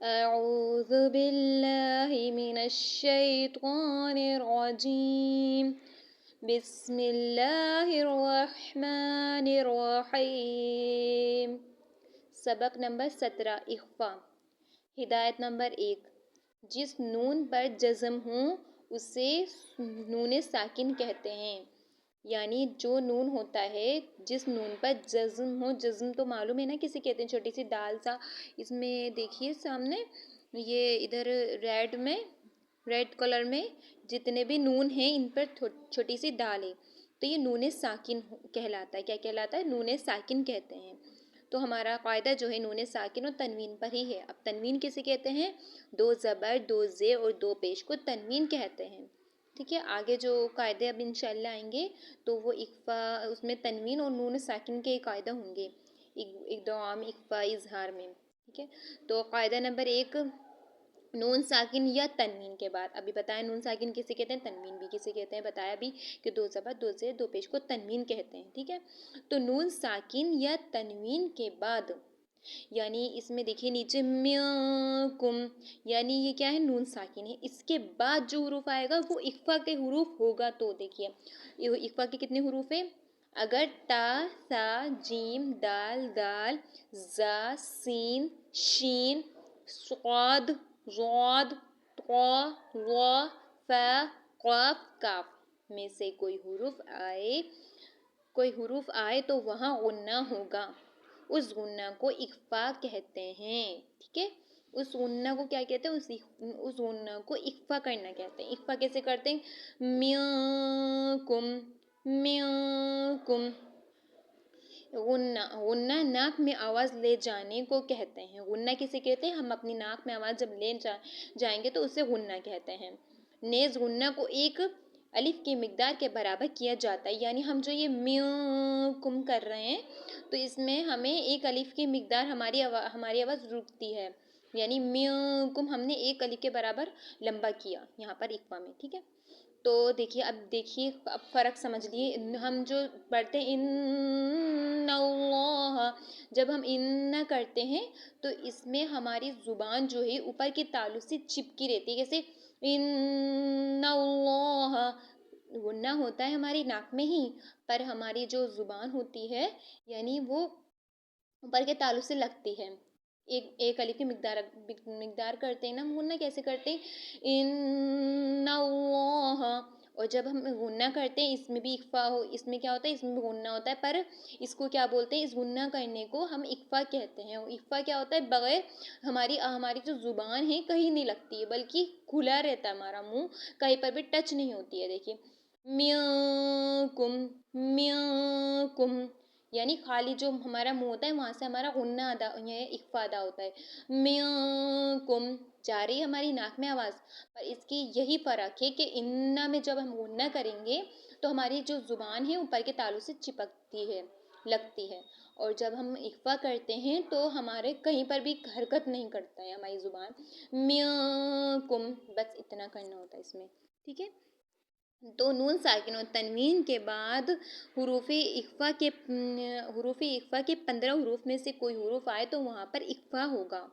أعوذ بالله من الشيطان الرجيم بسم الله الرحمن الرحيم. सबक नंबर 17 इख्फा. हिदायत नंबर 1. जिस नून पर जज़म हो उसे नून साकिन कहते हैं. यानी जो नून होता है जिस नून पर जज़म हो, जज़म तो मालूम है ना किसे कहते हैं, छोटी सी दाल सा. इसमें देखिए सामने ये इधर रेड कलर में जितने भी नून हैं इन पर छोटी सी दाल है, तो ये नून साकिन कहलाता है. क्या कहलाता है? नून साकिन कहते हैं. तो हमारा कायदा जो है नून साकिन और तनवीन पर ही है. अब तनवीन किसे कहते हैं? दो ज़बर, दो ज़े और दो पेश को तनवीन कहते हैं. ठीक है, आगे जो कायदे अब इंशाल्लाह आएंगे तो वो इख्फा, उसमें तनवीन और नून साकिन के कायदा होंगे इक़दाम, इख्फा, इजहार में. ठीक है, तो कायदा नंबर 1, नून साकिन या तनवीन के बाद. अभी बताया नून साकिन किसे कहते हैं, तनवीन भी किसे कहते हैं, बताया भी कि दो ज़बर, दो ज़ेर, दो पेश को तनवीन कहते हैं. ठीक है, तो नून साकिन या तनवीन के बाद, यानी इसमें देखिए नीचे म्याकुम, यानी ये क्या है? नून साकिन है. इसके बाद जो हुरूफ आएगा वो इख्फा के हुरूफ होगा. तो देखिए इख्फा के कितने हुरूफ है? अगर ता, सा, जीम, दाल, दाल, जा, सीन, शीन, स्वाद, ज़ाद, ता, वा, फा, क़ाफ, काफ में से कोई हुरूफ आए तो वहाँ गुन्ना होगा. उस गुन्ना को इख्फा कहते हैं. ठीक है, उस गुन्ना को क्या कहते हैं? उस गुन्ना को इख्फा करना कहते हैं. इख्फा कैसे करते हैं? म्याकुम, म्याकुम. गुन्ना नाक में आवाज़ ले जाने को कहते हैं. गुन्ना किसे कहते हैं? हम अपनी नाक में आवाज़ जब ले जाएंगे तो उसे गुन्ना कहते हैं. नेज़ गुन्ना को एक अलिफ की मिकदार के बराबर किया जाता है. यानी हम जो ये म्याकुम कर रहे हैं तो इसमें हमें एक अलिफ की मिकदार हमारी आवाज़ रुकती है. यानी म्याकुम हमने एक अलिफ के बराबर लंबा किया यहाँ पर इख्फा में. ठीक है, तो देखिए अब फ़र्क समझ लिए. हम जो पढ़ते हैं इन्नल्लाह, जब हम इन्ना करते हैं तो इसमें हमारी ज़ुबान जो है ऊपर के तालु से चिपकी रहती है. कैसे? इन्नल्लाह गुन्ना होता है हमारी नाक में ही, पर हमारी जो ज़ुबान होती है यानी वो ऊपर के तालु से लगती है. एक अलिफ की मिकदार करते हैं ना हम. गुन्ना कैसे करते हैं? इन्नल्लाह. और जब हम गुन्ना करते हैं इसमें भी इख्फा हो, इसमें क्या होता है? इसमें भी गुन्ना होता है, पर इसको क्या बोलते हैं? इस गुन्ना करने को हम इख्फा कहते हैं. इख्फा क्या होता है? बगैर हमारी जो ज़ुबान है कहीं नहीं लगती है, बल्कि खुला रहता है हमारा मुंह, कहीं पर भी टच नहीं होती है. देखिए म्याकुम, म्याकुम, यानी खाली जो हमारा मुंह होता है वहाँ से हमारा गुन्ना अदा, इख्फा अदा होता है. म्याकुम जा रही है हमारी नाक में आवाज़, पर इसकी यही फ़र्क है कि इन्ना में जब हम गुन्ना करेंगे तो हमारी जो ज़ुबान है ऊपर के तालु से चिपकती है, लगती है. और जब हम इख्फा करते हैं तो हमारे कहीं पर भी हरकत नहीं करता है हमारी ज़ुबान. म्याकुम, बस इतना करना होता है इसमें. ठीक है, तो नून साकिन और तनवीन के बाद हुरूफ इख्फा के 15 हुरूफ में से कोई हुरूफ आए तो वहाँ पर इख्फा होगा.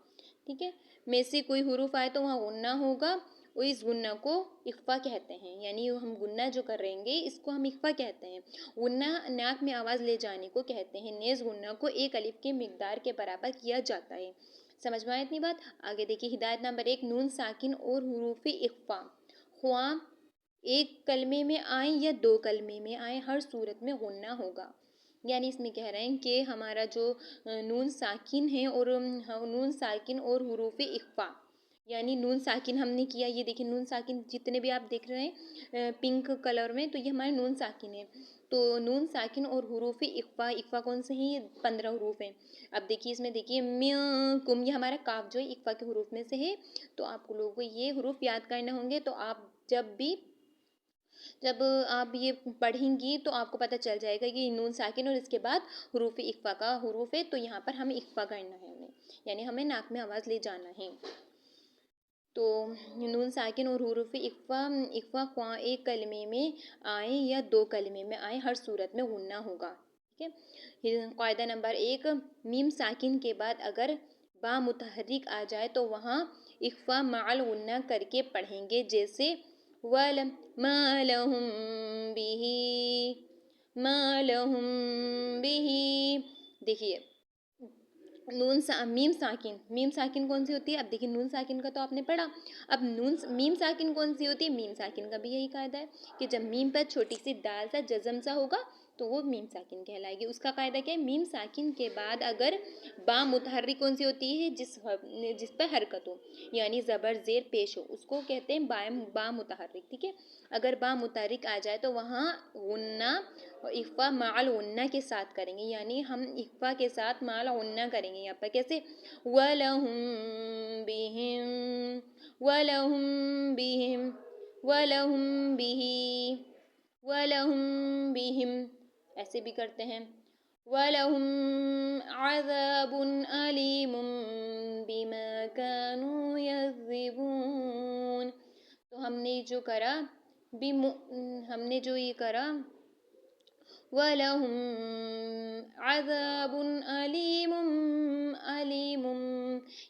ठीक है, में से कोई हुरूफ आए तो वहाँ गुन्ना होगा, और इस गुन्ना को इख्फा कहते हैं. यानी हम गुन्ना जो करेंगे इसको हम इख्फा कहते हैं. गुन्ना नाक में आवाज़ ले जाने को कहते हैं. नेज़ गुन्ना को एक अलिफ के मिकदार के बराबर किया जाता है. समझ में आए इतनी बात? आगे देखिए हिदायत नंबर 1, नून साकिन और हुरूफ इख्फा ख्वा एक कलमे में आए या दो कलमे में आए, हर सूरत में गुन्ना होगा. यानी इसमें कह रहे हैं कि हमारा जो नून साकिन है और नून साकिन और हुरूफ इख्फा, यानी नून साकिन हमने किया, ये देखिए नून साकिन जितने भी आप देख रहे हैं पिंक कलर में, तो ये हमारे नून साकिन है. तो नून साकिन और हुरूफ इख्फा, इख्फा कौन से हैं? ये 15 हुरूफ हैं. अब देखिए इसमें देखिए म्याकुम, ये हमारा काफ जो है इख्फा के हुरूफ में से है. तो आप लोगों को ये हुरूफ याद करने होंगे. तो आप जब आप ये पढ़ेंगी तो आपको पता चल जाएगा कि नून साकिन और इसके बाद हुरूफ इख्फा का हुरूफ है, तो यहाँ पर हमें इख्फा करना है हमें, यानी हमें नाक में आवाज़ ले जाना है. तो नून साकिन और हुरूफ इख्फा ख्वा एक कलमे में आए या दो कलमे में आए, हर सूरत में गुन्ना होगा. ठीक है, कायदा नंबर 1, मीम साकिन के बाद अगर बा मुतहर्रिक आ जाए तो वहाँ इख्फा माल गुन्ना करके पढ़ेंगे, जैसे वल मालहुम बिही, मालहुम बिही। देखिए मीम साकिन कौन सी होती है? अब देखिए नून साकिन का तो आपने पढ़ा, अब मीम साकिन कौन सी होती है? मीम साकिन का भी यही कायदा है कि जब मीम पर छोटी सी दाल सा जज़म सा होगा तो वो मीम साकिन कहलाएगी। उसका कायदा क्या है? मीम साकिन के बाद अगर बा मुतहर्रिक कौन सी होती है? जिस पर हरकत हो, यानी ज़बर ज़ेर पेश हो, उसको कहते हैं बा मुतहर्रिक। ठीक है, अगर बा मुतहर्रिक आ जाए तो वहाँ गुन्ना और इख्फा माल गुन्ना के साथ करेंगे, यानी हम इख्फा के साथ माल गुन्ना करेंगे। यहाँ पर कैसे? वलहुम बिहिम, वलहुम बिहिम, वलहुम बिही, वलहुम बिहिम, ऐसे भी करते हैं। वलहुम अज़ाबुन अलीमुम बिमा कानू यज़्ज़िबून। तो हमने जो करा हमने जो ये करा वलहुम अज़ाबुन अलीमुम,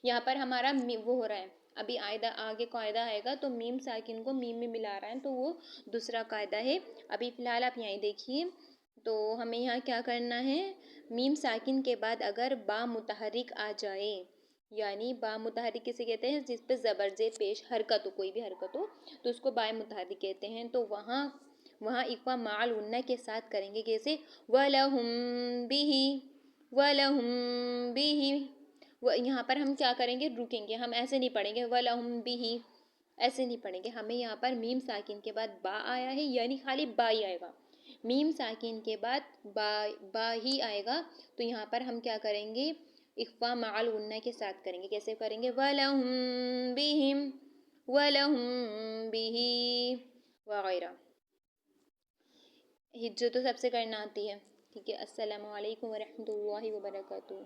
यहाँ पर हमारा वो हो रहा है, अभी आगे कायदा आएगा तो मीम साकिन को मीम में मिला रहा है तो वो दूसरा कायदा है। अभी फ़िलहाल आप यहीं देखिए, तो हमें यहाँ क्या करना है? मीम साकिन के बाद अगर बा मुतहर्रिक आ जाए, यानी बा मुतहर्रिक किसे कहते हैं? जिस पे ज़बर ज़ेर पेश हरकत हो, कोई भी हरकत हो तो उसको बा मुतहर्रिक कहते हैं। तो वहाँ इख्फा माल गुन्ना के साथ करेंगे, कैसे? वलहुम बिही, वलहुम बिही। यहाँ पर हम क्या करेंगे? रुकेंगे, हम ऐसे नहीं पढ़ेंगे वलहुम बिही, ऐसे नहीं पढ़ेंगे। हमें यहाँ पर मीम साकिन के बाद बा आया है, यानी खाली बा ही आएगा। मीम साकिन के बाद बा ही आएगा, तो यहाँ पर हम क्या करेंगे? इख्फा माल गुन्ना के साथ करेंगे। कैसे करेंगे? वलहुम बिहिम, वलहुम बिही वगैरह। हिज्जो तो सबसे करना आती है। ठीक है, अस्सलामु अलैकुम वरहमतुल्लाहि वबरकातुहू।